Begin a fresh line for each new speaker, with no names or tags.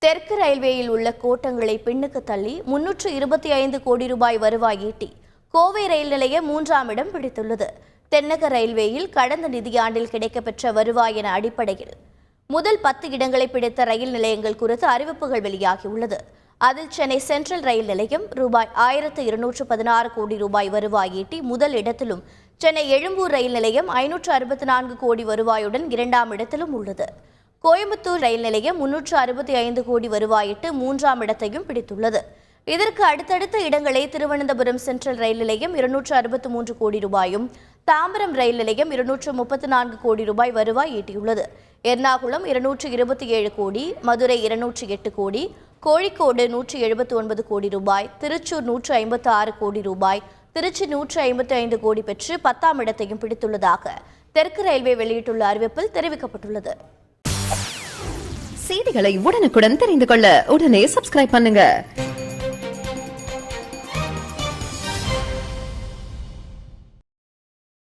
தெற்கு ரயில்வேயில் உள்ள கோட்டங்களை பின்னுக்கு தள்ளி 325 கோடி ரூபாய் வருவாய் ஈட்டி கோவை ரயில் நிலையம் 3ஆம் இடம் பிடித்துள்ளது. தென்னக ரயில்வேயில் கடந்த நிதியாண்டில் கிடைக்கப்பெற்ற வருவாயின் அடிப்படையில் முதல் 10 இடங்களை பிடித்த ரயில் நிலையங்கள் குறித்து அறிவிப்புகள் வெளியாகியுள்ளது. அதில் சென்னை சென்ட்ரல் ரயில் நிலையம் ரூபாய் 1216 கோடி ரூபாய் வருவாய் ஈட்டி முதல் இடத்திலும், சென்னை எழும்பூர் ரயில் நிலையம் 564 கோடி வருவாயுடன் 2ஆம் இடத்திலும் உள்ளது. கோயம்புத்தூர் ரயில் நிலையம் 365 கோடி வருவாயிட்டு 3ஆம் இடத்தையும் பிடித்துள்ளது. இதற்கு அடுத்தடுத்த இடங்களை திருவனந்தபுரம் சென்ட்ரல் ரயில் நிலையம் 263 கோடி ரூபாயும், தாம்பரம் ரயில் நிலையம் 234 கோடி ரூபாய் வருவாய் ஈட்டியுள்ளது. எர்ணாகுளம் 227 கோடி, மதுரை 208 கோடி, கோழிக்கோடு 179 கோடி ரூபாய், திருச்சூர் 156 கோடி ரூபாய், திருச்சி 155 கோடி பெற்று 10ஆம் இடத்தையும் பிடித்துள்ளதாக தெற்கு ரயில்வே வெளியிட்டுள்ள அறிவிப்பில் தெரிவிக்கப்பட்டுள்ளது.
செய்திகளை உடனுக்குடன் தெரிந்து கொள்ள உடனே சப்ஸ்கிரைப் பண்ணுங்க.